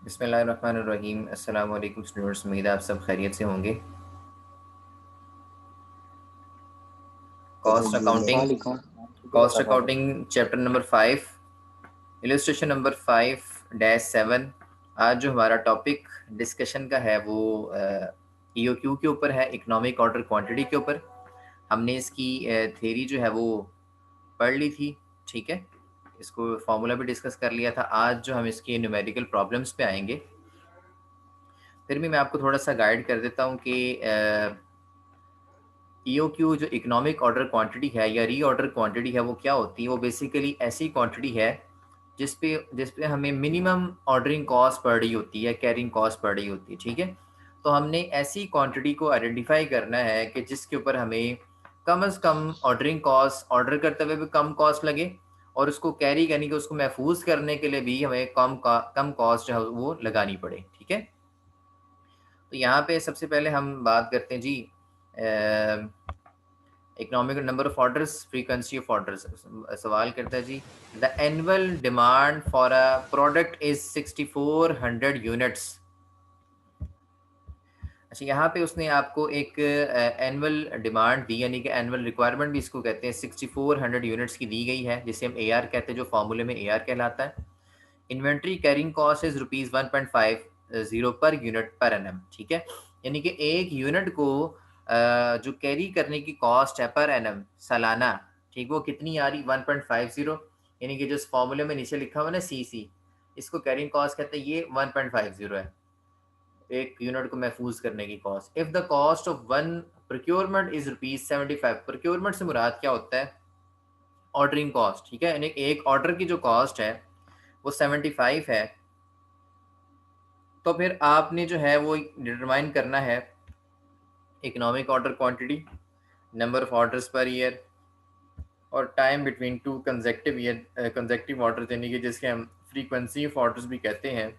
बिस्मिल्लाहिर्रहमानिर्रहीम। अस्सलाम वालेकुम स्टूडेंट्स, उम्मीद है आप सब खैरियत से होंगे। कॉस्ट अकाउंटिंग वालेकुम। Cost accounting chapter number 5, illustration number 5-7। आज जो हमारा टॉपिक डिस्कशन का है वो ईओक्यू के ऊपर है, इकोनॉमिक ऑर्डर क्वांटिटी के ऊपर। हमने इसकी थ्योरी जो है वो पढ़ ली थी, ठीक है। इसको फार्मूला भी डिस्कस कर लिया था। आज जो हम इसकी न्यूमेरिकल प्रॉब्लम्स पे आएंगे, फिर भी मैं आपको थोड़ा सा गाइड कर देता हूँ कि ईओक्यू जो इकोनॉमिक ऑर्डर क्वांटिटी है या री ऑर्डर क्वांटिटी है वो क्या होती है। वो बेसिकली ऐसी क्वांटिटी है जिस पे हमें मिनिमम ऑर्डरिंग कॉस्ट पड़ रही होती है, कैरिंग कॉस्ट पड़ रही होती है, ठीक है। तो हमने ऐसी क्वांटिटी को आइडेंटिफाई करना है कि जिसके ऊपर हमें कम से कम ऑर्डरिंग कॉस्ट, ऑर्डर करते हुए भी कम कॉस्ट लगे, और उसको कैरी यानी कि उसको महफूज करने के लिए भी हमें कम कॉस्ट जो है वो लगानी पड़े, ठीक है। तो यहाँ पे सबसे पहले हम बात करते हैं जी, economic number of orders, frequency of orders. सवाल करता है जी, the annual demand for a product is 6400 units. अच्छा, यहाँ पे उसने आपको एक एनुअल डिमांड दी, यानी कि एनुअल रिक्वायरमेंट भी इसको कहते हैं, 6400 यूनिट्स की दी गई है, जिसे हम AR कहते हैं, जो फॉर्मूले में AR कहलाता है। Inventory carrying cost is ₹1.50 per unit per annum, ठीक है। यानी कि एक यूनिट को जो कैरी करने की कॉस्ट है पर एनम सालाना, ठीक, वो कितनी आ रही, 1.50। यानी कि जो इस फॉर्मूले में नीचे लिखा हुआ ना CC, इसको कैरिंग कॉस्ट कहते हैं, ये 1.50 है एक यूनिट को महफूज करने की cost. If the cost of one procurement is ₹75। Procurement से मुराद क्या होता है, ऑर्डरिंग कॉस्ट, ठीक है। यानी एक ऑर्डर की जो कॉस्ट है वो 75 है, तो फिर आपने जो है वो डिटरमाइन करना है economic order quantity, number of orders per year, और time between two consecutive year, consecutive order, यानी कि जिसके हम फ्रीक्वेंसी ऑफ ऑर्डर्स भी कहते हैं।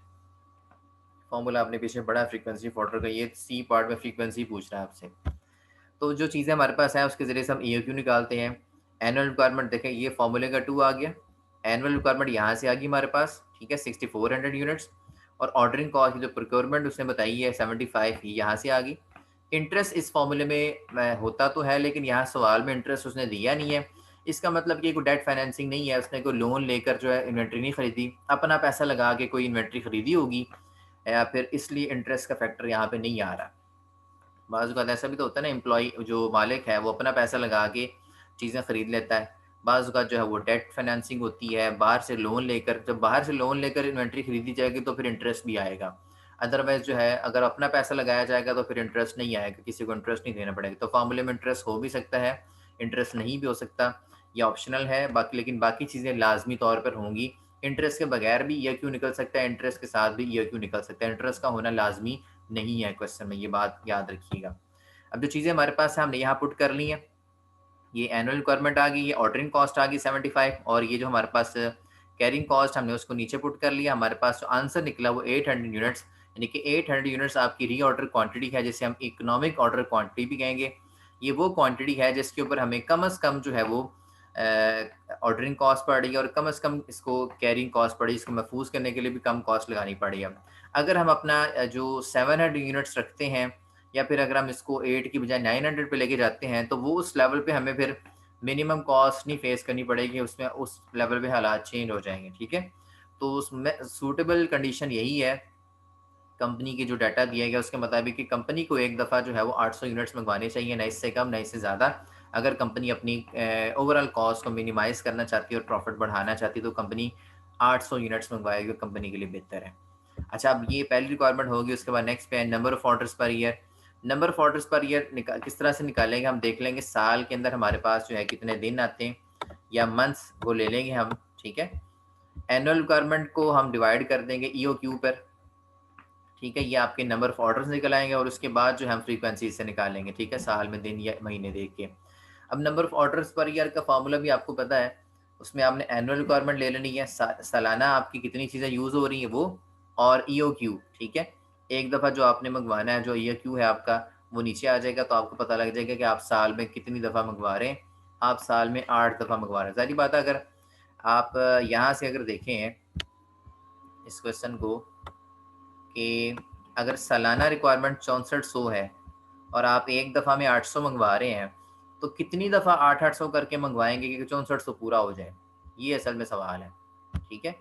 फॉर्मूला आपने पीछे पढ़ा फ्रीक्वेंसी ऑफ ऑर्डर का, ये सी पार्ट में फ्रीक्वेंसी पूछ रहा है आपसे। तो जो चीज़ें हमारे पास है उसके ज़रिए से हम EOQ निकालते हैं। एनुअल रिक्वायरमेंट देखें, ये फॉर्मूले का 2 आ गया। एनुअल रिक्वायरमेंट यहाँ से आ गई हमारे पास, ठीक है, 6400 यूनिट्स। और ऑर्डरिंग कॉस्ट जो प्रोक्योरमेंट उसने बताई है 75, ही यहाँ से आ गई। इंटरेस्ट इस फॉर्मूले में होता तो है, लेकिन यहाँ सवाल में इंटरेस्ट उसने दिया नहीं है। इसका मतलब ये कोई डेट फाइनेंसिंग नहीं है, उसने कोई लोन लेकर जो है इन्वेंट्री नहीं खरीदी, अपना पैसा लगा के कोई इन्वेंट्री खरीदी होगी, या फिर इसलिए इंटरेस्ट का फैक्टर यहाँ पे नहीं आ रहा। बाज़ औक़ात ऐसा भी तो होता है ना, एम्प्लॉई जो मालिक है वो अपना पैसा लगा के चीज़ें खरीद लेता है। बाज़ औक़ात जो है वो डेट फाइनेंसिंग होती है, बाहर से लोन लेकर, जब बाहर से लोन लेकर इन्वेंट्री खरीदी जाएगी तो फिर इंटरेस्ट भी आएगा। अदरवाइज़ जो है अगर अपना पैसा लगाया जाएगा तो फिर इंटरेस्ट नहीं आएगा, किसी को इंटरेस्ट नहीं देना पड़ेगा। तो फ़ॉर्मूले में इंटरेस्ट हो भी सकता है, इंटरेस्ट नहीं भी हो सकता, ये ऑप्शनल है। बाकी लेकिन बाकी चीज़ें लाज़मी तौर पर होंगी। इंटरेस्ट के बगैर भी EOQ निकल सकता है, इंटरेस्ट के साथ भी EOQ निकल सकता है। इंटरेस्ट का होना लाज़मी नहीं है क्वेश्चन में, ये बात याद रखिएगा। अब जो चीज़ें हमारे पास है हमने यहाँ पुट कर ली हैं। ये एनुअल रिक्वायरमेंट आ गई, ये ऑर्डरिंग कॉस्ट आ गई 75, और ये जो हमारे पास कैरिंग कॉस्ट हमने उसको नीचे पुट कर लिया। हमारे पास जो आंसर निकला वो 800 यूनिट्स, यानी कि 800 यूनिट्स आपकी री ऑर्डर क्वांटिटी है, जिसे हम इकोनॉमिक ऑर्डर क्वांटिटी भी कहेंगे। ये वो क्वांटिटी है जिसके ऊपर हमें कम से कम जो है वो ऑर्डरिंग कॉस्ट पड़ रही है, और कम से कम इसको कैरिंग कॉस्ट पड़ी, इसको महफूज करने के लिए भी कम कॉस्ट लगानी पड़ी है। अगर हम अपना जो 700 यूनिट्स रखते हैं, या फिर अगर हम इसको 8 की बजाय 900 पे लेके जाते हैं, तो वो उस लेवल पे हमें फिर मिनिमम कॉस्ट नहीं फेस करनी पड़ेगी, उसमें उस लेवल पे हालात चेंज हो जाएँगे, ठीक है। तो उसमें सूटेबल कंडीशन यही है, कंपनी की जो डाटा दिया गया उसके मुताबिक कि कंपनी को एक दफ़ा जो है वो 800 यूनिट्स मंगवाने चाहिए, ना इससे कम, ना इससे ज़्यादा। अगर कंपनी अपनी ओवरऑल कॉस्ट को मिनिमाइज़ करना चाहती है और प्रॉफिट बढ़ाना चाहती है, तो कंपनी 800 यूनिट्स मंगवाएगी, कंपनी के लिए बेहतर है। अच्छा, अब ये पहली रिक्वायरमेंट होगी। उसके बाद नेक्स्ट पे है number of orders per year. Number of orders per year किस तरह से निकालेंगे, हम देख लेंगे साल के अंदर हमारे पास जो है कितने दिन आते हैं, या मंथ्स वो ले लेंगे हम, ठीक है। एनुअल रिक्वायरमेंट को हम डिवाइड कर देंगे EOQ पर, ठीक है। ये आपके नंबर ऑफ ऑर्डर्स निकल आएंगे, और उसके बाद जो हम फ्रीक्वेंसी से निकालेंगे, ठीक है, साल में दिन या महीने देख के। अब number of orders per year का फार्मूला भी आपको पता है, उसमें आपने एनुअल रिक्वायरमेंट ले लेनी है, सालाना आपकी कितनी चीज़ें यूज़ हो रही हैं वो, और EOQ, ठीक है। एक दफ़ा जो आपने मंगवाना है, जो EOQ है आपका, वो नीचे आ जाएगा, तो आपको पता लग जाएगा कि आप साल में कितनी दफ़ा मंगवा रहे हैं। आप साल में 8 दफ़ा मंगवा रहे हैं। ज़ाहिर बात है, अगर आप यहाँ से अगर देखें इस क्वेश्चन को, कि अगर सालाना रिक्वायरमेंट 6400 है और आप एक दफ़ा में 800 मंगवा रहे हैं, तो कितनी दफ़ा 800 करके मंगवाएंगे कि 6400 पूरा हो जाए? ये असल में सवाल है। ठीक है,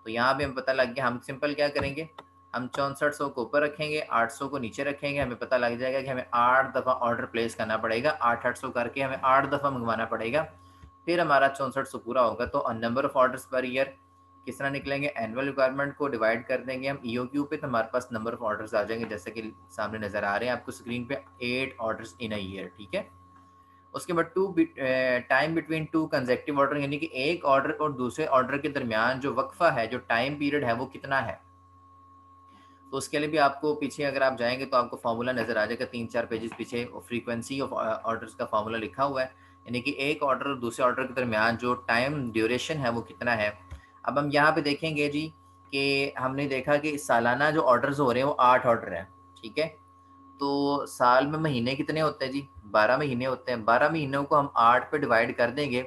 तो यहाँ पे हमें पता लग गया। हम सिंपल क्या करेंगे, हम 6400 को ऊपर रखेंगे, 800 को नीचे रखेंगे। हमें पता लग जाएगा कि हमें 8 दफ़ा ऑर्डर प्लेस करना पड़ेगा, 800 करके हमें 8 दफ़ा मंगवाना पड़ेगा, फिर हमारा 6400 पूरा होगा। तो number of orders per year किस तरह निकलेंगे, एनुअल रिक्वायरमेंट को डिवाइड कर देंगे हम ईओक्यू पे, तो हमारे पास नंबर ऑफ ऑर्डर्स आ जाएंगे, जैसे कि सामने नज़र आ रहे हैं आपको स्क्रीन पे, 8 ऑर्डर्स इन अ ईयर। ठीक है, उसके बाद time between two consecutive order, यानी कि एक ऑर्डर और दूसरे ऑर्डर के दरमियान जो वक्फा है, जो टाइम पीरियड है, वो कितना है। तो उसके लिए भी आपको पीछे अगर आप जाएंगे तो आपको फार्मूला नज़र आ जाएगा, 3-4 पेजेस पीछे फ्रीक्वेंसी ऑफ ऑर्डर्स का फार्मूला लिखा हुआ है, यानी कि एक ऑर्डर और दूसरे ऑर्डर के दरमियान जो टाइम ड्यूरेशन है वो कितना है। अब हम यहाँ पे देखेंगे जी कि हमने देखा कि सालाना जो ऑर्डर्स हो रहे हैं वो 8 ऑर्डर हैं। ठीक है, तो साल में महीने कितने होते हैं जी, 12 महीने होते हैं। 12 महीनों को हम 8 पे डिवाइड कर देंगे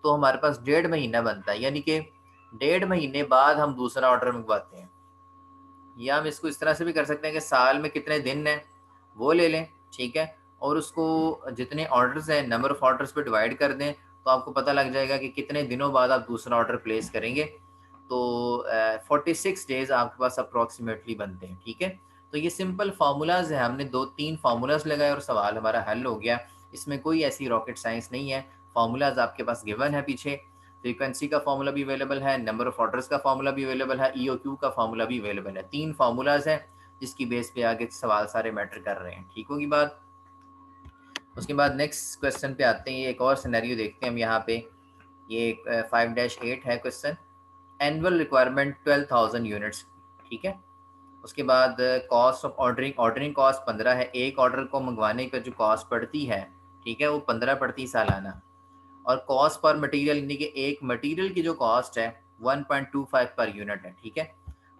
तो हमारे पास 1.5 महीना बनता है, यानी कि 1.5 महीने बाद हम दूसरा ऑर्डर मंगवाते हैं। या हम इसको इस तरह से भी कर सकते हैं कि साल में कितने दिन हैं वो ले लें। ठीक है, और उसको जितने ऑर्डर्स हैं नंबर ऑफ ऑर्डर्स पे डिवाइड कर दें, तो आपको पता लग जाएगा कि कितने दिनों बाद आप दूसरा ऑर्डर प्लेस करेंगे। तो 46 डेज आपके पास अप्रॉक्सीमेटली बनते हैं। ठीक है, तो ये सिंपल फार्मूलाज है, हमने 2-3 फार्मूलाज लगाए और सवाल हमारा हल हो गया। इसमें कोई ऐसी रॉकेट साइंस नहीं है, फार्मूलाज आपके पास गिवन है पीछे। फ्रीक्वेंसी का फार्मूला भी अवेलेबल है, नंबर ऑफ ऑर्डर्स का फार्मूला भी अवेलेबल है, ईओक्यू का फार्मूला भी अवेलेबल है। 3 फार्मूलाज हैं जिसकी बेस पे आगे सवाल सारे मैटर कर रहे हैं। ठीक होगी बात। उसके बाद नेक्स्ट क्वेश्चन पे आते हैं, ये एक और सिनेरियो देखते हैं हम यहाँ पे। ये 5-8 है क्वेश्चन, एनुअल रिक्वायरमेंट 12,000 यूनिट्स। ठीक है, उसके बाद कॉस्ट ऑफ ऑर्डरिंग कॉस्ट 15 है, एक ऑर्डर को मंगवाने का जो कॉस्ट पड़ती है, ठीक है, वो 15 पड़ती है सालाना। और कॉस्ट पर मटेरियल, यानी कि एक मटेरियल की जो कॉस्ट है 1.25 पर यूनिट है। ठीक है,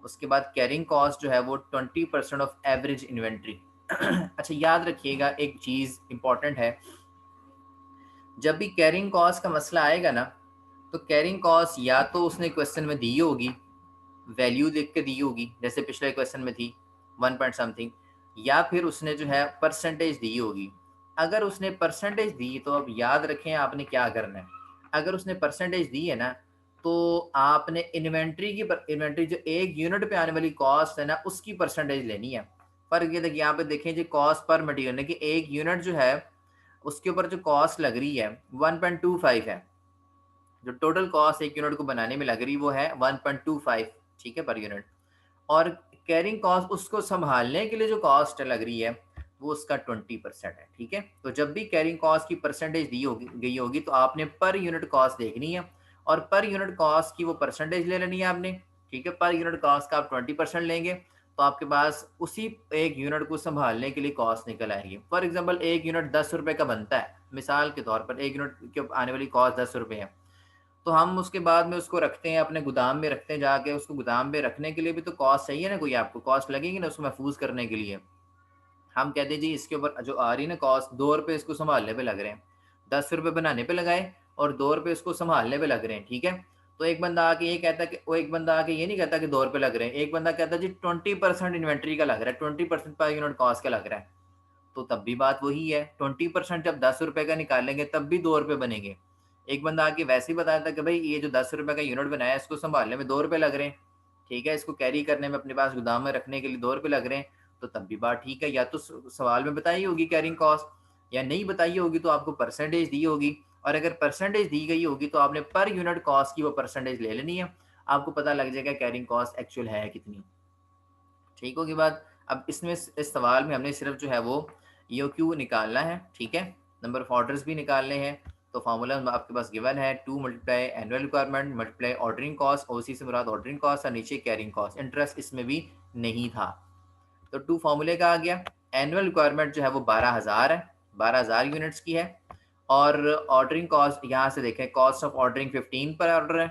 उसके बाद कैरिंग कॉस्ट जो है वो 20% ऑफ एवरेज इन्वेंट्री। अच्छा, याद रखिएगा एक चीज़ इंपॉर्टेंट है, जब भी कैरिंग कॉस्ट का मसला आएगा ना, तो कैरिंग कॉस्ट या तो उसने क्वेश्चन में दी होगी, वैल्यू लिख के दी होगी, जैसे पिछले क्वेश्चन में थी 1 पॉइंट समथिंग, या फिर उसने जो है परसेंटेज दी होगी। अगर उसने परसेंटेज दी तो अब याद रखें आपने क्या करना है। अगर उसने परसेंटेज दी है ना, तो आपने इन्वेंट्री जो एक यूनिट पे आने वाली कॉस्ट है ना, उसकी परसेंटेज लेनी है। फर्क ये देखिए, यहाँ पे देखें जी, कॉस्ट पर मटीरियल, कि एक यूनिट जो है उसके ऊपर जो कॉस्ट लग रही है 1.25 है। जो टोटल कॉस्ट एक यूनिट को बनाने में लग रही वो है 1.25, ठीक है, पर यूनिट। और कैरिंग कॉस्ट, उसको संभालने के लिए जो कॉस्ट लग रही है वो उसका 20% है। ठीक है, तो जब भी कैरिंग कॉस्ट की परसेंटेज दी होगी गई होगी तो आपने पर यूनिट कॉस्ट देखनी है, और पर यूनिट कॉस्ट की वो परसेंटेज ले लेनी है आपने। ठीक है, पर यूनिट कॉस्ट का आप 20% लेंगे तो आपके पास उसी एक यूनिट को संभालने के लिए कॉस्ट निकल आएगी। फॉर एग्जाम्पल, एक यूनिट 10 रुपये का बनता है, मिसाल के तौर पर एक यूनिट के आने वाली कॉस्ट 10 रुपये है, तो हम उसके बाद में उसको रखते हैं अपने गोदाम में, रखते हैं जाके। उसको गोदाम में रखने के लिए भी तो कॉस्ट चाहिए ना, कोई आपको कॉस्ट लगेगी ना उसको महफूज करने के लिए। हम कहते हैं जी इसके ऊपर जो आ रही है ना कॉस्ट, 2 रुपये इसको संभालने पे लग रहे हैं, 10 रुपये बनाने पे लगाए और 2 रुपये इसको संभालने पे लग रहे हैं। ठीक है, तो एक बंदा आके ये कहता है कि, वो एक बंदा आके ये नहीं कहता कि 2 रुपये लग रहे हैं, एक बंदा कहता है जी 20% इन्वेंट्री का लग रहा है, 20% पर यूनिट कॉस्ट का लग रहा है। तो तब भी बात वही है, 20% जब 10 रुपये का निकालेंगे तब भी 2 रुपये बनेंगे। एक बंदा आके वैसे ही बताया था कि भाई ये जो 10 रुपये का यूनिट बनाया है इसको संभालने में 2 रुपये लग रहे हैं, ठीक है, इसको कैरी करने में अपने पास गोदाम में रखने के लिए 2 रुपये लग रहे हैं, तो तब भी बात ठीक है। या तो सवाल में बताई होगी कैरिंग कॉस्ट, या नहीं बताई होगी तो आपको परसेंटेज दी होगी, और अगर परसेंटेज दी गई होगी तो आपने पर यूनिट कॉस्ट की वो परसेंटेज ले लेनी है, आपको पता लग जाएगा कैरिंग कॉस्ट एक्चुअल है कितनी। ठीक होगी बात। अब इसमें इस सवाल में हमने सिर्फ जो है वो ईओक्यू निकालना है। ठीक है, नंबर ऑफ ऑर्डर्स भी निकालने हैं। तो फार्मूला आपके पास गिवन है, 2 multiply annual requirement multiply ordering cost, OC से मुराद ऑर्डरिंग कॉस्ट, और नीचे कैरिंग कॉस्ट। इंटरेस्ट इसमें भी नहीं था, तो 2 फार्मूले का आ गया। एनुअल रिक्वायरमेंट जो है वो 12,000 है, 12,000 यूनिट्स की है। और ऑर्डरिंग कॉस्ट यहाँ से देखें, कॉस्ट ऑफ ऑर्डरिंग 15 पर ऑर्डर है,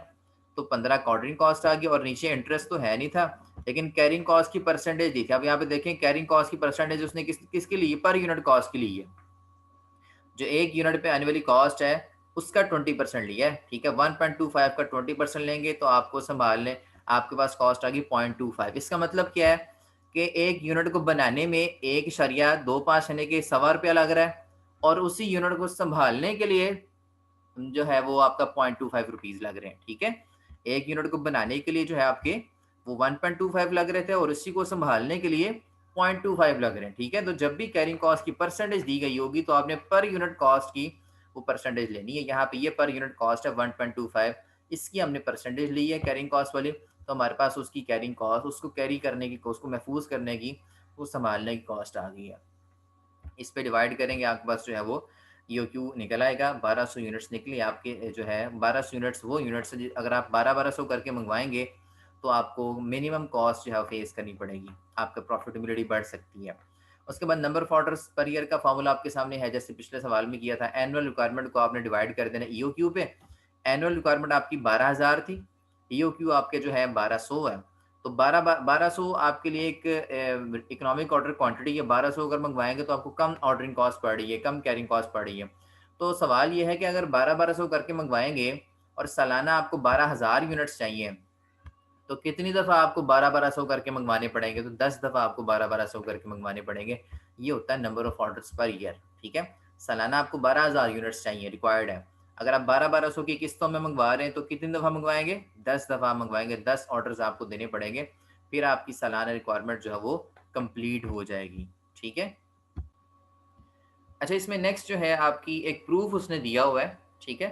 तो 15 का ऑर्डरिंग कॉस्ट आ गई, और नीचे इंटरेस्ट तो है नहीं था, लेकिन कैरिंग कॉस्ट की परसेंटेज दी थी। अब यहाँ पे देखें कैरिंग कॉस्ट की परसेंटेज उसने किसके लिए, पर यूनिट कॉस्ट के लिए, जो एक यूनिट पे आने वाली कॉस्ट है उसका 20% लिया है। ठीक है, 1.25 का 20% लेंगे तो आपको संभालने आपके पास कॉस्ट आ गई 0.25। इसका मतलब क्या है कि एक यूनिट को बनाने में 1.25 यानी कि ₹1.25 लग रहा है, और उसी यूनिट को संभालने के लिए जो है वो आपका ₹0.25 लग रहे हैं, ठीक है। एक यूनिट को बनाने के लिए जो है आपके वो 1.25 लग रहे थे, और उसी को संभालने के लिए 0.25 लग रहे हैं, ठीक है। तो जब भी कैरिंग कॉस्ट की परसेंटेज दी गई होगी तो आपने पर यूनिट कॉस्ट की वो परसेंटेज लेनी है। यहाँ पे ये पर यूनिट कॉस्ट है 1.25, इसकी हमने परसेंटेज ली है कैरिंग कॉस्ट वाली, तो हमारे पास उसकी कैरिंग कॉस्ट, उसको कैरी करने की, उसको महफूज करने की, वो संभालने की कॉस्ट आ गई है। इस पे डिवाइड करेंगे, आपके पास जो है वो ईओक्यू निकल आएगा। 1200 यूनिट्स निकली आपके, जो है 1200 यूनिट्स वो यूनिट्स अगर आप 1200 करके मंगवाएंगे तो आपको मिनिमम कॉस्ट जो है फेस करनी पड़ेगी, आपका प्रॉफिटेबिलिटी बढ़ सकती है। उसके बाद number of orders per year का फॉर्मूला आपके सामने है, जैसे पिछले सवाल में किया था। एनुअल रिक्वायरमेंट को आपने डिवाइड कर देना ईओक्यू पे। एनुअल रिक्वायरमेंट आपकी 12,000 थी, ईओक्यू आपके जो है 1200 है, तो 1200 आपके लिए एक इकोनॉमिक ऑर्डर क्वांटिटी है। 1200 अगर मंगवाएंगे तो आपको कम ऑर्डरिंग कॉस्ट पड़ रही है, कम कैरिंग कॉस्ट पड़ रही है। तो सवाल ये है कि अगर 1200 करके मंगवाएंगे और सालाना आपको 12,000 यूनिट्स चाहिए, तो कितनी दफ़ा आपको 1200 करके मंगवाने पड़ेंगे? तो 10 दफ़ा आपको 1200 करके मंगवाने पड़ेंगे। ये होता है number of orders per year, ठीक है। सालाना आपको 12,000 यूनिट्स चाहिए, रिक्वायर्ड है। अगर आप 1200 की किस्तों में मंगवा रहे हैं तो कितनी दफ़ा मंगवाएंगे? 10 दफ़ा मंगवाएंगे, 10 ऑर्डर्स आपको देने पड़ेंगे, फिर आपकी सालाना रिक्वायरमेंट जो है वो कंप्लीट हो जाएगी, ठीक है। अच्छा, इसमें नेक्स्ट जो है आपकी एक प्रूफ उसने दिया हुआ है, ठीक है।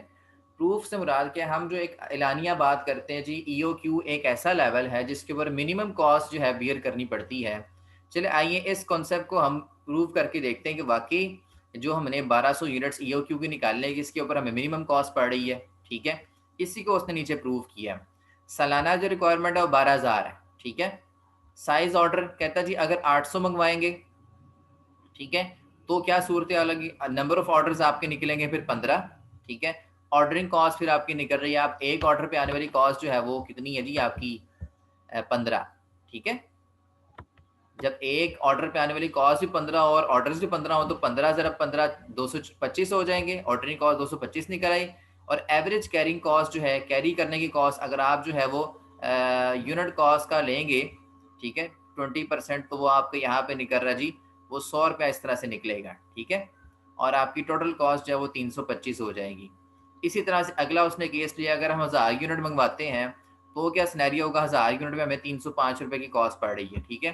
प्रूफ से मुराद क्या है, हम जो एक एलानिया बात करते हैं जी, ईओक्यू एक ऐसा लेवल है जिसके ऊपर मिनिमम कॉस्ट जो है बियर करनी पड़ती है। चले आइए इस कॉन्सेप्ट को हम प्रूव करके देखते हैं कि वाकई जो हमने 1200 यूनिट्स ईओक्यू की निकालने की, इसके ऊपर हमें मिनिमम कॉस्ट पड़ रही है, ठीक है। इसी को उसने नीचे प्रूव किया। सालाना जो रिक्वायरमेंट है वो 12,000 है, ठीक है। साइज ऑर्डर कहता जी अगर 800 मंगवाएंगे, ठीक है, तो क्या सूरत अलग, नंबर ऑफ ऑर्डर्स आपके निकलेंगे फिर 15, ठीक है। ऑर्डरिंग कॉस्ट फिर आपकी निकल रही है, आप एक ऑर्डर पे आने वाली कॉस्ट जो है वो कितनी है जी आपकी 15, ठीक है। जब एक ऑर्डर पे आने वाली कॉस्ट भी 15 और ऑर्डर्स भी 15 हो तो 15 ज़रब 15 225 हो जाएंगे, ऑर्डरिंग कॉस्ट 225 निकल आई। और एवरेज कैरिंग कॉस्ट जो है, कैरी करने की कॉस्ट अगर आप जो है वो यूनिट कॉस्ट का लेंगे, ठीक है, 20%, तो वो आपके यहाँ पे निकल रहा जी वो ₹100 इस तरह से निकलेगा, ठीक है। और आपकी टोटल कॉस्ट जो है वो 325 हो जाएगी। इसी तरह से अगला उसने केस लिया, अगर हम 1000 यूनिट मंगवाते हैं तो क्या सिनेरियो होगा, 1000 यूनिट में हमें 305 रुपये की कॉस्ट पड़ रही है, ठीक है।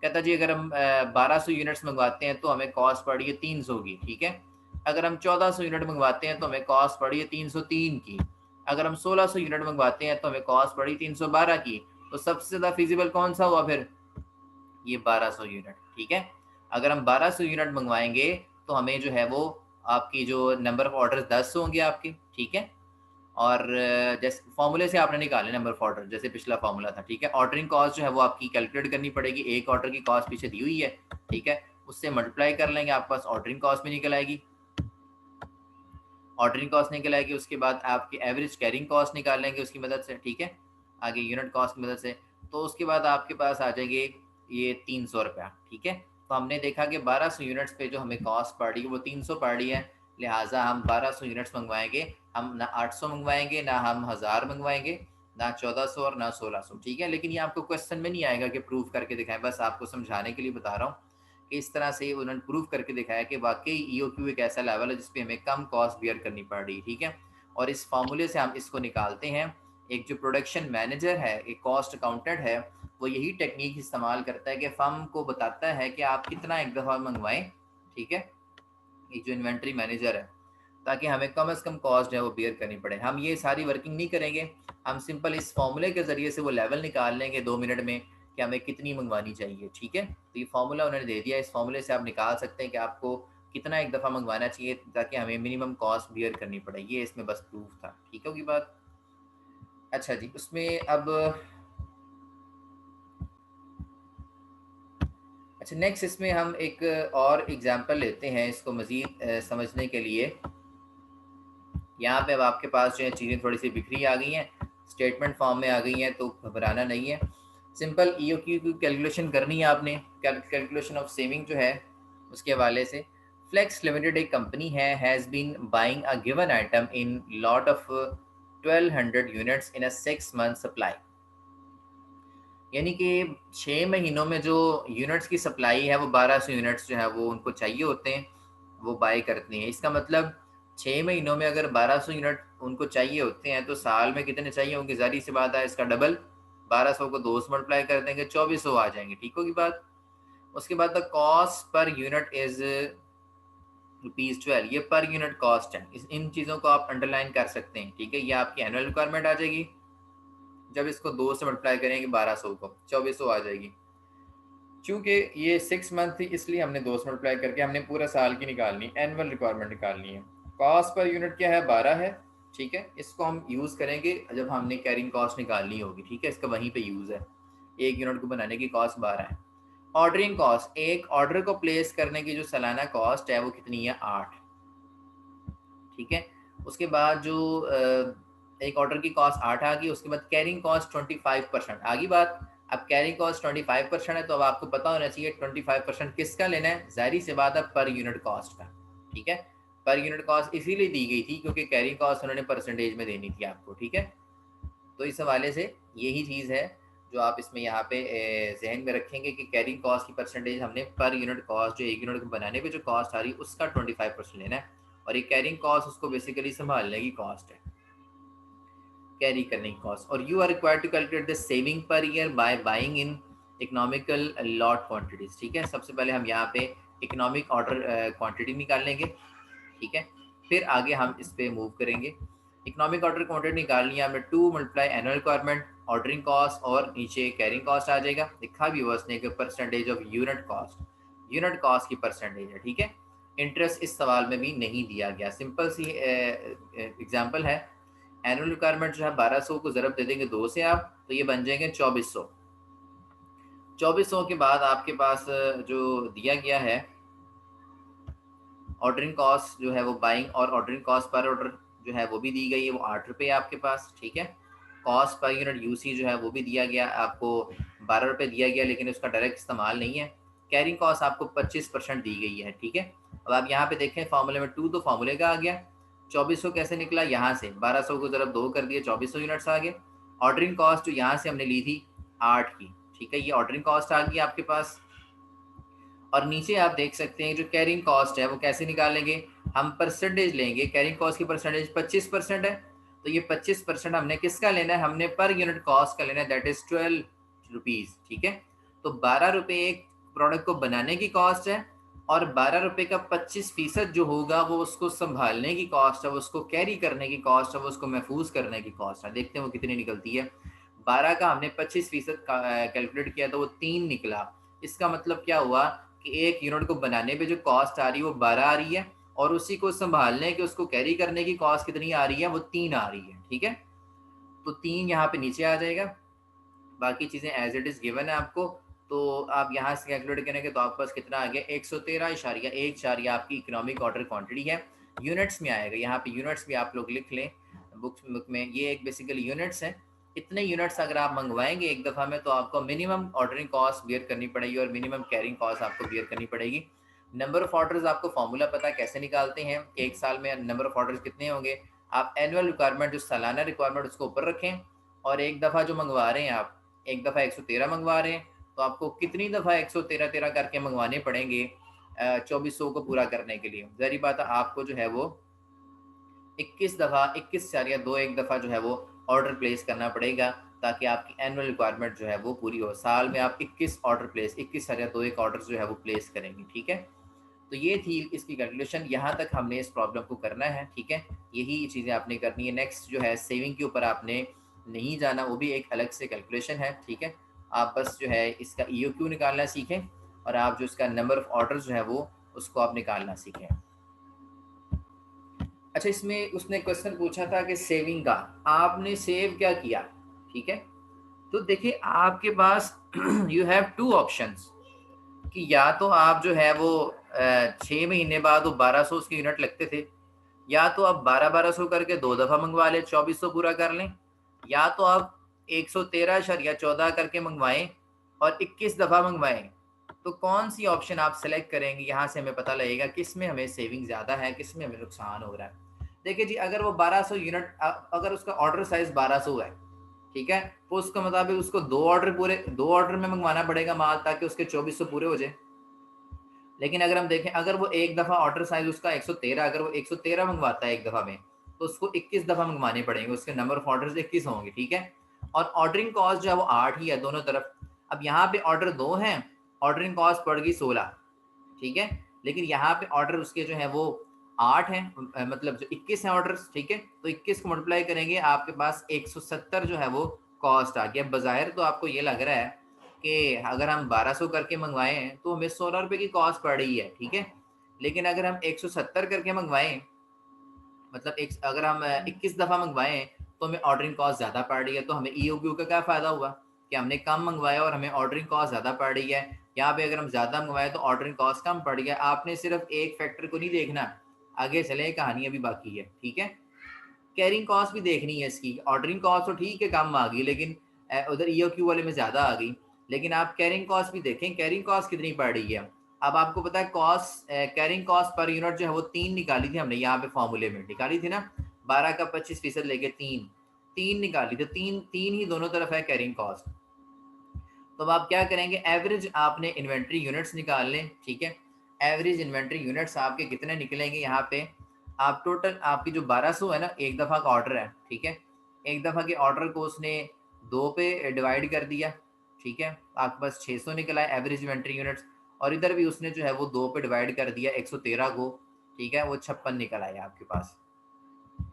कहता जी अगर हम 1200 यूनिट्स मंगवाते हैं तो हमें कॉस्ट पड़ी है 300 की, ठीक है। अगर हम 1400 यूनिट मंगवाते हैं तो हमें कॉस्ट पड़ी है 303 की। अगर हम 1600 यूनिट मंगवाते हैं तो हमें कॉस्ट पड़ी 312 की। तो सबसे ज़्यादा फिजिबल कौन सा हुआ फिर? ये 1200 यूनिट, ठीक है। अगर हम 1200 यूनिट मंगवाएंगे तो हमें जो है वो आपकी जो नंबर ऑफ ऑर्डर 10 होंगे आपके, ठीक है। और जैसे फॉर्मूले से आपने निकाले नंबर ऑफ ऑर्डर, जैसे पिछला फॉर्मूला था, ठीक है। ऑर्डरिंग कॉस्ट जो है वो आपकी कैलकुलेट करनी पड़ेगी, एक ऑर्डर की कॉस्ट पीछे दी हुई है, ठीक है। उससे मल्टीप्लाई कर लेंगे, आपके पास ऑर्डरिंग कॉस्ट भी निकल आएगी। ऑर्डरिंग कॉस्ट निकल आएगी, उसके बाद आपकी एवरेज कैरिंग कॉस्ट निकाल लेंगे उसकी मदद से, ठीक है, आगे यूनिट कॉस्ट की मदद से। तो उसके बाद आपके पास आ जाएंगे ये 300 रुपया, ठीक है। तो हमने देखा कि 1200 यूनिट्स पे जो हमें कॉस्ट पड़ रही है वो 300 पड़ रही है, लिहाजा हम 1200 यूनिट्स मंगवाएंगे, हम ना 800 मंगवाएंगे, ना हम 1000 मंगवाएंगे, ना 1400 और ना 1600, ठीक है। लेकिन ये आपको क्वेश्चन में नहीं आएगा कि प्रूफ करके दिखाएं, बस आपको समझाने के लिए बता रहा हूँ कि इस तरह से उन्होंने प्रूव करके दिखाया कि वाकई ईओक्यू एक ऐसा लेवल है जिसपे हमें कम कॉस्ट बियर करनी पड़ रही है, ठीक है। और इस फार्मूले से हम इसको निकालते हैं। एक जो प्रोडक्शन मैनेजर है, एक कॉस्ट अकाउंटेंट है, वो यही टेक्निक इस्तेमाल करता है कि फर्म को बताता है कि आप कितना एक दफ़ा मंगवाएं, ठीक है, एक जो इन्वेंट्री मैनेजर है, ताकि हमें कम से कम कॉस्ट है वो बियर करनी पड़े। हम ये सारी वर्किंग नहीं करेंगे, हम सिंपल इस फॉर्मूले के ज़रिए से वो लेवल निकाल लेंगे 2 मिनट में कि हमें कितनी मंगवानी चाहिए, ठीक है। तो ये फार्मूला उन्होंने दे दिया, इस फार्मूले से आप निकाल सकते हैं कि आपको कितना एक दफ़ा मंगवाना चाहिए ताकि हमें मिनिमम कॉस्ट बियर करनी पड़े। ये इसमें बस प्रूफ था, ठीक होगी बात। अच्छा जी, उसमें अब अच्छा नेक्स्ट इसमें हम एक और एग्जांपल लेते हैं इसको मज़ीद समझने के लिए। यहाँ पे अब आपके पास जो है चीज़ें थोड़ी सी बिखरी आ गई हैं, स्टेटमेंट फॉर्म में आ गई हैं, तो घबराना नहीं है। सिंपल ईओक्यू की कैलकुलेशन करनी है आपने, कैलकुलेशन ऑफ सेविंग जो है उसके हवाले से। फ्लेक्स लिमिटेड एक कंपनी है, has been buying a given item in lot of 1200 units in a 6 month supply. यानी कि 6 महीनों में जो यूनिट्स की सप्लाई है वो 1200 यूनिट्स जो है वो उनको चाहिए होते हैं, वो बाय करती हैं। इसका मतलब 6 महीनों में अगर 1200 यूनिट उनको चाहिए होते हैं तो साल में कितने चाहिए होंगे? ज़ाहिर सी बात है इसका डबल, 1200 को 2 से मल्टीप्लाई कर देंगे 2400 आ जाएंगे। ठीक होगी बात। उसके बाद the cost per unit is ₹12, ये पर यूनिट कॉस्ट है। इन चीज़ों को आप अंडरलाइन कर सकते हैं। ठीक है, ये आपकी एनुअल रिक्वायरमेंट आ जाएगी। जब इसको 2 से मल्टीप्लाई करेंगे 1200 को 2400 आ जाएगी। चूंकि ये 6 मंथ थी इसलिए हमने 2 से मल्टीप्लाई करके हमने पूरा साल की निकालनी, एनुअल रिक्वायरमेंट निकालनी है। कॉस्ट पर यूनिट क्या है? 12 है। ठीक है, इसको हम यूज़ करेंगे जब हमने कैरिंग कॉस्ट निकालनी होगी। ठीक है, इसका वहीं पे यूज़ है। एक यूनिट को बनाने की कॉस्ट 12 है। ऑर्डरिंग कॉस्ट, एक ऑर्डर को प्लेस करने की जो सालाना कॉस्ट है वो कितनी है? 8। ठीक है, उसके बाद जो एक ऑर्डर की कॉस्ट 8 आ गई। उसके बाद कैरिंग कॉस्ट 25% आ गई बात। अब कैरिंग कॉस्ट 25% है तो अब आपको पता होना चाहिए 25% किसका लेना है? जाहिर सी बात है पर यूनिट कॉस्ट का। ठीक है, पर यूनिट कॉस्ट इसीलिए दी गई थी क्योंकि कैरिंग कॉस्ट उन्होंने परसेंटेज में देनी थी आपको। ठीक है, तो इस हवाले से यही चीज़ है जो आप इसमें यहाँ पे जहन में रखेंगे कि कैरिंग कॉस्ट की परसेंटेज हमने पर यूनिट कॉस्ट, जो एक यूनिट को बनाने पे जो कॉस्ट आ रही है उसका 25% लेना है। और ये कैरिंग कॉस्ट उसको बेसिकली संभालने की कॉस्ट है, कैरी करने की कॉस्ट। और you are required to calculate the saving per year by buying in economical lot quantities. ठीक है, सबसे पहले हम यहाँ पे इकोनॉमिक ऑर्डर क्वांटिटी निकाल लेंगे। ठीक है, फिर आगे हम इस पे मूव करेंगे। इकोनॉमिक ऑर्डर क्वांटिटी निकाल लिया हमने, 2 multiply annual requirement, ordering cost और नीचे कैरिंग कॉस्ट आ जाएगा। लिखा भी हुआ उसने कि percentage of unit cost, unit cost की परसेंटेज है। ठीक है, इंटरेस्ट इस सवाल में भी नहीं दिया गया, सिंपल सी एग्जांपल है। एनुअल रिक्वायरमेंट जो है 1200 को ज़रब दे देंगे 2 से आप, तो ये बन जाएंगे 2400। 2400 के बाद आपके पास जो दिया गया है ऑर्डरिंग कॉस्ट जो है वो बाइंग और ऑर्डरिंग कॉस्ट पर ऑर्डर जो है वो भी दी गई है, वो 8 रुपये आपके पास। ठीक है, कॉस्ट पर यूनिट यूसी जो है वो भी दिया गया आपको, 12 रुपये दिया गया, लेकिन उसका डायरेक्ट इस्तेमाल नहीं है। कैरिंग कॉस्ट आपको 25% दी गई है। ठीक है, अब आप यहाँ पे देखें फार्मूले में 2 तो फार्मूले का आ गया। 2400 कैसे निकला? यहाँ से 1200 को ज़रा 2 कर दिए, 2400 यूनिट्स आ गए। ऑर्डरिंग कॉस्ट जो यहाँ से हमने ली थी 8 की। ठीक है, ये ऑर्डरिंग कॉस्ट आ गई आपके पास। और नीचे आप देख सकते हैं जो कैरिंग कॉस्ट है वो कैसे निकालेंगे? हम परसेंटेज लेंगे, कैरिंग कॉस्ट की परसेंटेज 25% है, तो ये 25% हमने किसका लेना है? हमने पर यूनिट कॉस्ट का लेना है, दैट इज 12 रुपीज। ठीक है, तो 12 रुपये एक प्रोडक्ट को बनाने की कॉस्ट है और 12 रुपये का 25% जो होगा वो उसको संभालने की कॉस्ट है, वो उसको कैरी करने की कॉस्ट है, वो उसको महफूज करने की कॉस्ट है। देखते हैं वो कितनी निकलती है। 12 का हमने 25% कैलकुलेट किया तो वो 3 निकला। इसका मतलब क्या हुआ कि एक यूनिट को बनाने पे जो कॉस्ट आ रही है वो 12 आ रही है और उसी को संभालने के, उसको कैरी करने की कॉस्ट कितनी आ रही है? वो 3 आ रही है। ठीक है, तो 3 यहाँ पे नीचे आ जाएगा, बाकी चीज़ें एज इट इज़ गिवन है आपको। तो आप यहाँ से कैलकुलेट करेंगे तो आपके पास कितना आ गया? 113.1 आपकी इकोनॉमिक ऑर्डर क्वांटिटी है। यूनिट्स में आएगा, यहाँ पे यूनिट्स भी आप लोग लिख लें बुक में, ये एक बेसिकली यूनिट्स है। इतने यूनिट्स अगर आप मंगवाएंगे एक दफ़ा में तो आपको मिनिमम ऑर्डरिंग कॉस्ट बियर करनी पड़ेगी और मिनिमम कैरिंग कॉस्ट आपको बियर करनी पड़ेगी। नंबर ऑफ ऑर्डर्स आपको फॉर्मूला पता है कैसे निकालते हैं कि एक साल में नंबर ऑफ ऑर्डर्स कितने होंगे? आप एनुअल रिक्वायरमेंट जो सालाना रिक्वायरमेंट उसको ऊपर रखें और एक दफ़ा जो मंगवा रहे हैं आप, एक दफ़ा 113 मंगवा रहे हैं तो आपको कितनी दफ़ा 113 करके मंगवाने पड़ेंगे 2400 को पूरा करने के लिए? ज़ाहिर बात है आपको जो है वो 21 दफ़ा, 21 या दो एक दफ़ा जो है वो ऑर्डर प्लेस करना पड़ेगा ताकि आपकी एनुअल रिक्वायरमेंट जो है वो पूरी हो। साल में आप 21 ऑर्डर प्लेस, 21 या दो एक ऑर्डर जो है वो प्लेस करेंगे। ठीक है, तो ये थी इसकी कैलकुलेशन, यहाँ तक हमने इस प्रॉब्लम को करना है। ठीक है, यही चीज़ें आपने करनी है। नेक्स्ट जो है सेविंग के ऊपर आपने नहीं जाना, वो भी एक अलग से कैलकुलेशन है। ठीक है, आप बस जो है इसका EOQ निकालना सीखें और आप जो इसका नंबर ऑफ ऑर्डर जो है वो उसको आप निकालना सीखें। अच्छा, इसमें उसने क्वेश्चन पूछा था कि सेविंग का आपने सेव क्या किया? ठीक है, तो देखिए आपके पास यू हैव 2 ऑप्शंस कि या तो आप जो है वो 6 महीने बाद वो 1200 उसके यूनिट लगते थे, या तो आप 1200 करके 2 दफ़ा मंगवा लें 2400 पूरा कर लें, या तो आप 113.14 करके मंगवाएं और 21 दफ़ा मंगवाएं। तो कौन सी ऑप्शन आप सेलेक्ट करेंगे? यहाँ से हमें पता लगेगा किस में हमें सेविंग ज़्यादा है, किस में हमें नुकसान हो रहा है। देखिए जी, अगर वो 1200 यूनिट, अगर उसका ऑर्डर साइज 1200 है ठीक है। तो उसके मुताबिक उसको 2 ऑर्डर में मंगवाना पड़ेगा माल, ताकि उसके 2400 पूरे हो जाए। लेकिन अगर हम देखें, अगर वो एक दफ़ा ऑर्डर साइज उसका 113, अगर वो 113 मंगवाता है एक दफ़ा में, तो उसको 21 दफ़ा मंगवाने पड़ेंगे, उसके नंबर ऑफ ऑर्डर 21 होंगे, ठीक है। और ऑर्डरिंग कॉस्ट जो है वो 8 ही है दोनों तरफ। अब यहाँ पे ऑर्डर 2 हैं, ऑर्डरिंग कॉस्ट पड़ गई 16, ठीक है। लेकिन यहाँ पे ऑर्डर उसके जो है वो 8 हैं, मतलब जो 21 हैं ऑर्डर, ठीक है। तो 21 को मल्टीप्लाई करेंगे, आपके पास 170 जो है वो कॉस्ट आ गया। बज़ाहिर तो आपको ये लग रहा है कि अगर हम 1200 करके मंगवाएं तो हमें 16 रुपए की कॉस्ट पड़ रही है, ठीक है। लेकिन अगर हम 170 करके मंगवाएं, मतलब अगर हम 21 दफ़ा मंगवाएं, तो हमें ऑर्डरिंग कॉस्ट ज़्यादा पड़ रही है। तो हमें ईओक्यू का क्या फ़ायदा हुआ कि हमने कम मंगवाया और हमें ऑर्डरिंग कॉस्ट ज़्यादा पड़ रही है। यहाँ पे अगर हम ज़्यादा मंगवाएं तो ऑर्डरिंग कॉस्ट कम पड़ रही है। आपने सिर्फ एक फैक्टर को नहीं देखना, आगे चले कहानी अभी बाकी है, ठीक है। कैरिंग कॉस्ट भी देखनी है इसकी। ऑर्डरिंग कॉस्ट तो ठीक है कम आ गई, लेकिन उधर ईओक्यू वाले में ज़्यादा आ गई। लेकिन आप कैरिंग कॉस्ट भी देखें, कैरिंग कॉस्ट कितनी पड़ रही है। अब आपको पता है cost, carrying cost per unit जो है वो 3 निकाली थी हमने, यहाँ पे फॉर्मूले में निकाली थी ना, 12 का 25% लेके 3 3 निकाली, तो तीन तीन ही दोनों तरफ है कैरिंग कॉस्ट। तो अब आप क्या करेंगे, एवरेज आपने इन्वेंट्री यूनिट्स निकाल लें, ठीक है। एवरेज इन्वेंट्री यूनिट्स आपके कितने निकलेंगे, यहाँ पे आप टोटल आपकी जो 1200 है ना, एक दफ़ा का ऑर्डर है, ठीक है। एक दफ़ा के ऑर्डर को उसने 2 पे डिवाइड कर दिया, ठीक है। आपके पास 600 निकला है एवरेज इन्वेंट्री यूनिट्स। और इधर भी उसने जो है वो 2 पे डिवाइड कर दिया 113 को, ठीक है, वो 56 निकल आया आपके पास।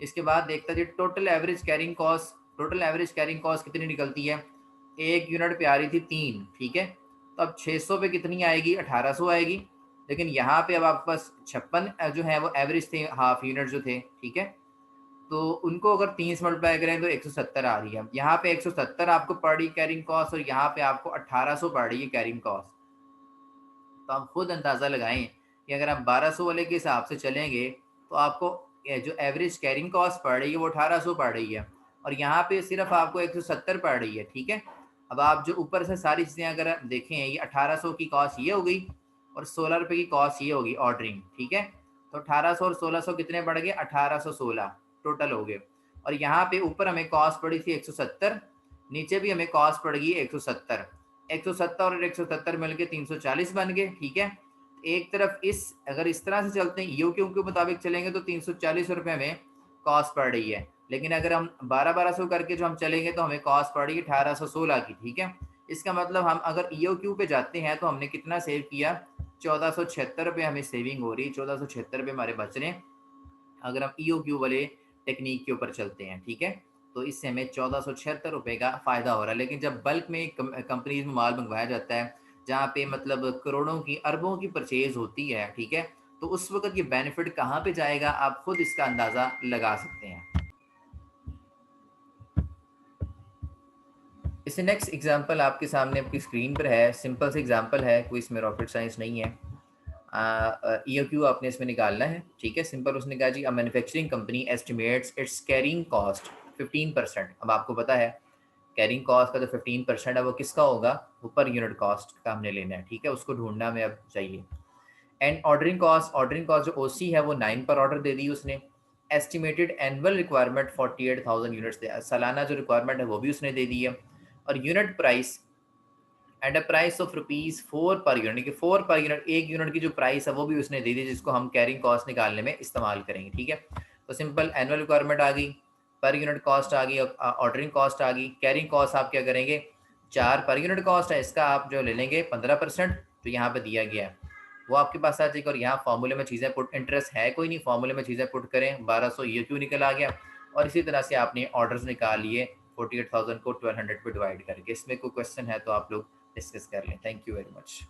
इसके बाद देखता जी total average carrying cost, total average carrying cost कितनी निकलती है। एक यूनिट पे आ रही थी 3, ठीक है। तो अब 600 पे कितनी आएगी, 1800 आएगी। लेकिन यहाँ पे अब आपके पास 56 जो है वो एवरेज थे, हाफ यूनिट जो थे, ठीक है। तो उनको अगर 3 से मल्टीप्लाई करें तो 170 आ रही है। यहाँ पे 170 आपको पड़ रही कैरिंग कॉस्ट, और यहाँ पे आपको 1800 पड़ रही है कैरिंग कॉस्ट। तो आप खुद अंदाज़ा लगाएं कि अगर आप 1200 वाले के हिसाब से चलेंगे, तो आपको जो एवरेज कैरिंग कॉस्ट पड़ रही है वो 1800 पड़ रही है, और यहाँ पे सिर्फ आपको 170 पड़ रही है, ठीक है। अब आप जो ऊपर से सारी चीज़ें अगर आप देखें, ये 1800 की कॉस्ट ये हो गई, और 16 रुपये की कॉस्ट ये होगी ऑर्डरिंग, ठीक है। तो 1800 और 1600 कितने बढ़ गए, 1816 टोटल हो गए। और यहाँ पे ऊपर हमें कॉस्ट पड़ी थी 170, नीचे भी हमें कॉस्ट पड़ गई 170। 170 और 170 मिलके 340 बन गए, ठीक है। एक तरफ अगर इस तरह से चलते हैं, ईओक्यू के मुताबिक चलेंगे तो 340 रुपये में कॉस्ट पड़ रही है। लेकिन अगर हम 1200 करके जो हम चलेंगे तो हमें कॉस्ट पड़ रही है 1816 की, ठीक है। इसका मतलब हम अगर ईओक्यू पे जाते हैं तो हमने कितना सेव किया, 1476 हमें सेविंग हो रही है, 1476 हमारे बच रहे हैं अगर हम ईओक्यू वाले टेक्निक के ऊपर चलते हैं, ठीक है। तो इससे हमें 1476 का फ़ायदा हो रहा है। लेकिन जब बल्क में कंपनीज में माल मंगवाया जाता है, जहाँ पे मतलब करोड़ों की अरबों की परचेज होती है, ठीक है, तो उस वक्त ये बेनिफिट कहाँ पे जाएगा, आप खुद इसका अंदाज़ा लगा सकते हैं। इससे नेक्स्ट एग्जांपल आपके सामने आपकी स्क्रीन पर है, सिंपल से एग्जांपल है, कोई इसमें रॉकेट साइंस नहीं है। ईओक्यू आपने इसमें निकालना है, ठीक है। सिंपल उसने कहा जी, a manufacturing company estimates its carrying cost 15%। अब आपको पता है कैरिंग कॉस्ट का जो 15% है वो किसका होगा, वो पर यूनिट कॉस्ट का हमने लेना है, ठीक है। उसको ढूंढना हमें अब चाहिए। एंड ऑर्डरिंग कॉस्ट जो ओसी है वो 9 पर ऑर्डर दे दी उसने। एस्टिमेटेड एनुअल रिक्वायरमेंट 48,000 यूनिट्स थे, सालाना जो रिक्वायरमेंट है वो भी उसने दे दी है। और unit price at a price of ₹4 per unit, कि 4 पर यूनिट, एक यूनिट की जो प्राइस है वो भी उसने दे दी, जिसको हम कैरिंग कॉस्ट निकालने में इस्तेमाल करेंगे, ठीक है। तो सिंपल एनुअल रिक्वायरमेंट आ गई, पर यूनिट कॉस्ट आ गई, ऑर्डरिंग कॉस्ट आ गई। कैरिंग कॉस्ट आप क्या करेंगे, 4 पर यूनिट कॉस्ट है, इसका आप जो ले लेंगे 15% जो यहाँ पे दिया गया है वो आपके पास आ जाएगा। और यहाँ फॉर्मूले में चीज़ें पुट, इंटरेस्ट है कोई नहीं, फॉर्मूले में चीज़ें पुट करें, 1200 ये क्यों निकल आ गया। और इसी तरह से आपने ऑर्डर्स निकाल लिए 48,000 को 1200 पे डिवाइड करके। इसमें कोई क्वेश्चन है तो आप लोग डिस्कस कर लें। Thank you very much.